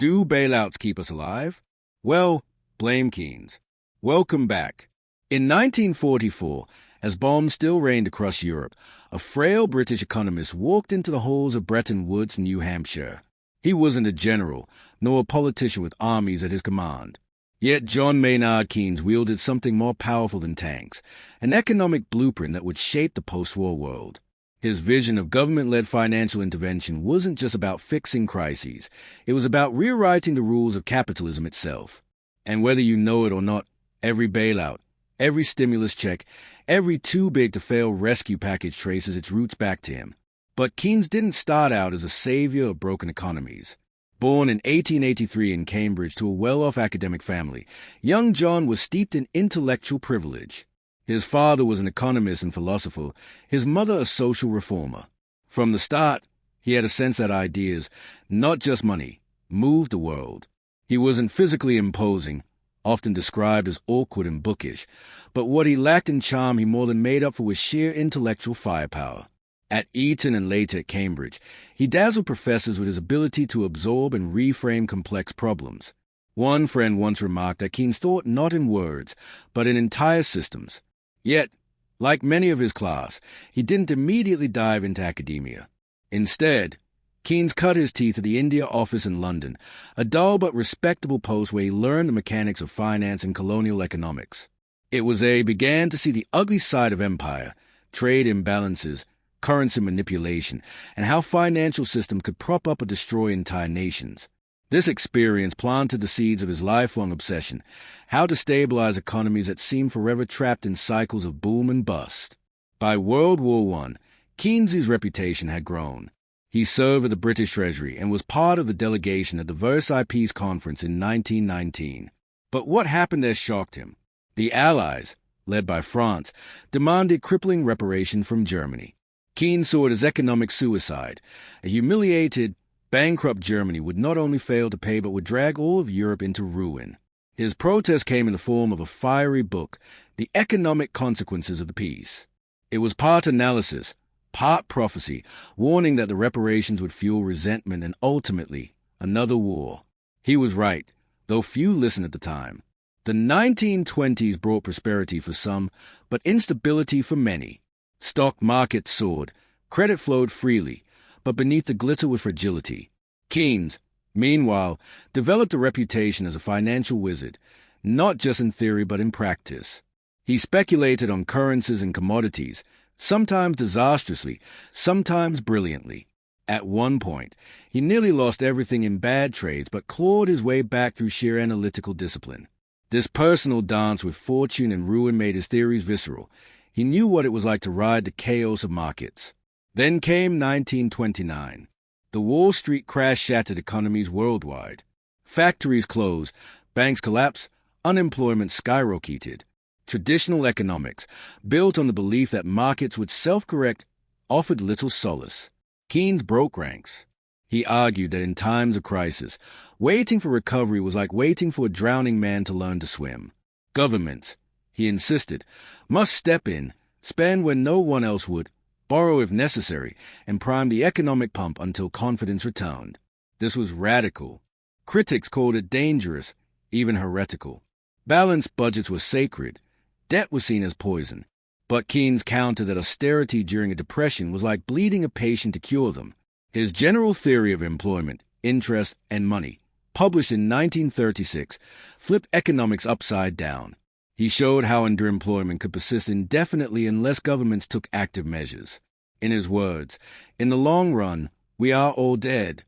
Do bailouts keep us alive? Well, blame Keynes. Welcome back. In 1944, as bombs still rained across Europe, a frail British economist walked into the halls of Bretton Woods, New Hampshire. He wasn't a general, nor a politician with armies at his command. Yet John Maynard Keynes wielded something more powerful than tanks, an economic blueprint that would shape the post-war world. His vision of government-led financial intervention wasn't just about fixing crises. It was about rewriting the rules of capitalism itself. And whether you know it or not, every bailout, every stimulus check, every too-big-to-fail rescue package traces its roots back to him. But Keynes didn't start out as a savior of broken economies. Born in 1883 in Cambridge to a well-off academic family, young John was steeped in intellectual privilege. His father was an economist and philosopher, his mother a social reformer. From the start, he had a sense that ideas, not just money, moved the world. He wasn't physically imposing, often described as awkward and bookish, but what he lacked in charm he more than made up for with sheer intellectual firepower. At Eton and later at Cambridge, he dazzled professors with his ability to absorb and reframe complex problems. One friend once remarked that Keynes thought not in words, but in entire systems. Yet, like many of his class, he didn't immediately dive into academia. Instead, Keynes cut his teeth at the India office in London, a dull but respectable post where he learned the mechanics of finance and colonial economics. It was there he began to see the ugly side of empire, trade imbalances, currency manipulation, and how financial systems could prop up or destroy entire nations. This experience planted the seeds of his lifelong obsession, how to stabilize economies that seemed forever trapped in cycles of boom and bust. By World War I, Keynes's reputation had grown. He served at the British Treasury and was part of the delegation at the Versailles Peace Conference in 1919. But what happened there shocked him. The Allies, led by France, demanded crippling reparation from Germany. Keynes saw it as economic suicide. A humiliated, bankrupt Germany would not only fail to pay but would drag all of Europe into ruin. His protest came in the form of a fiery book, The Economic Consequences of the Peace. It was part analysis, part prophecy, warning that the reparations would fuel resentment and ultimately another war. He was right, though few listened at the time. The 1920s brought prosperity for some, but instability for many. Stock markets soared, credit flowed freely, but beneath the glitter was fragility. Keynes, meanwhile, developed a reputation as a financial wizard, not just in theory but in practice. He speculated on currencies and commodities, sometimes disastrously, sometimes brilliantly. At one point, he nearly lost everything in bad trades but clawed his way back through sheer analytical discipline. This personal dance with fortune and ruin made his theories visceral. He knew what it was like to ride the chaos of markets. Then came 1929. The Wall Street crash shattered economies worldwide. Factories closed, banks collapsed, unemployment skyrocketed. Traditional economics, built on the belief that markets would self-correct, offered little solace. Keynes broke ranks. He argued that in times of crisis, waiting for recovery was like waiting for a drowning man to learn to swim. Governments, he insisted, must step in, spend when no one else would, borrow if necessary, and prime the economic pump until confidence returned. This was radical. Critics called it dangerous, even heretical. Balanced budgets were sacred. Debt was seen as poison. But Keynes countered that austerity during a depression was like bleeding a patient to cure them. His general theory of employment, interest, and money, published in 1936, flipped economics upside down. He showed how underemployment could persist indefinitely unless governments took active measures. In his words, in the long run, we are all dead.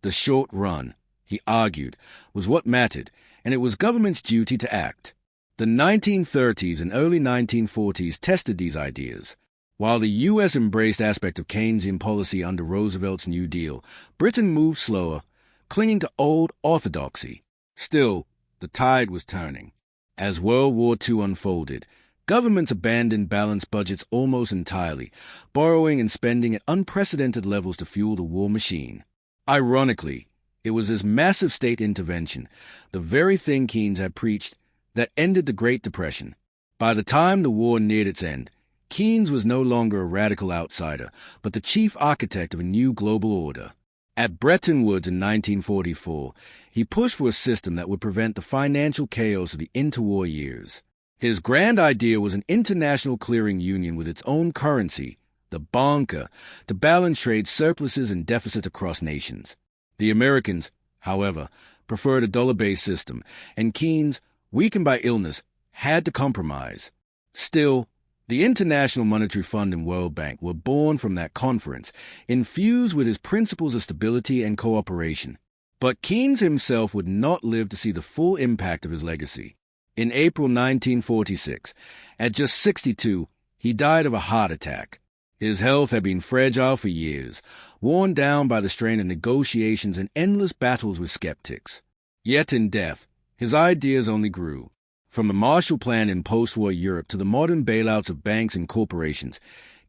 The short run, he argued, was what mattered, and it was government's duty to act. The 1930s and early 1940s tested these ideas. While the U.S. embraced aspects of Keynesian policy under Roosevelt's New Deal, Britain moved slower, clinging to old orthodoxy. Still, the tide was turning. As World War II unfolded, governments abandoned balanced budgets almost entirely, borrowing and spending at unprecedented levels to fuel the war machine. Ironically, it was this massive state intervention, the very thing Keynes had preached, that ended the Great Depression. By the time the war neared its end, Keynes was no longer a radical outsider, but the chief architect of a new global order. At Bretton Woods in 1944, he pushed for a system that would prevent the financial chaos of the interwar years. His grand idea was an international clearing union with its own currency, the banca, to balance trade surpluses and deficits across nations. The Americans, however, preferred a dollar-based system, and Keynes, weakened by illness, had to compromise. Still, the International Monetary Fund and World Bank were born from that conference, infused with his principles of stability and cooperation. But Keynes himself would not live to see the full impact of his legacy. In April 1946, at just 62, he died of a heart attack. His health had been fragile for years, worn down by the strain of negotiations and endless battles with skeptics. Yet in death, his ideas only grew. From the Marshall Plan in post-war Europe to the modern bailouts of banks and corporations,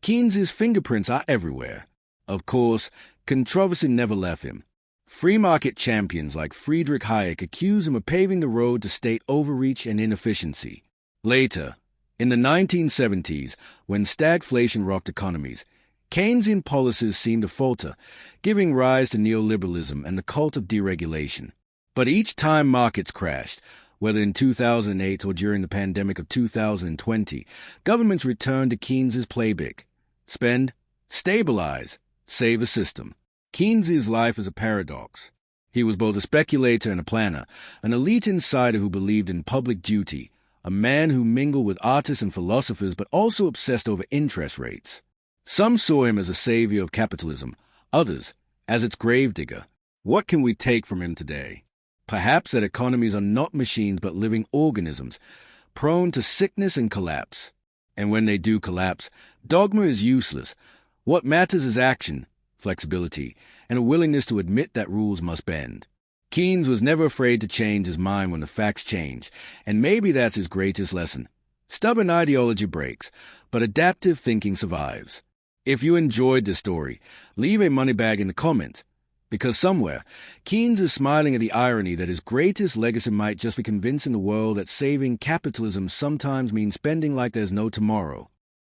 Keynes's fingerprints are everywhere. Of course, controversy never left him. Free market champions like Friedrich Hayek accused him of paving the road to state overreach and inefficiency. Later, in the 1970s, when stagflation rocked economies, Keynesian policies seemed to falter, giving rise to neoliberalism and the cult of deregulation. But each time markets crashed, whether in 2008 or during the pandemic of 2020, governments returned to Keynes's playbook. Spend, stabilize, save a system. Keynes's life is a paradox. He was both a speculator and a planner, an elite insider who believed in public duty, a man who mingled with artists and philosophers but also obsessed over interest rates. Some saw him as a savior of capitalism, others as its gravedigger. What can we take from him today? Perhaps that economies are not machines but living organisms, prone to sickness and collapse. And when they do collapse, dogma is useless. What matters is action, flexibility, and a willingness to admit that rules must bend. Keynes was never afraid to change his mind when the facts change, and maybe that's his greatest lesson. Stubborn ideology breaks, but adaptive thinking survives. If you enjoyed this story, leave a money bag in the comments. Because somewhere, Keynes is smiling at the irony that his greatest legacy might just be convincing the world that saving capitalism sometimes means spending like there's no tomorrow.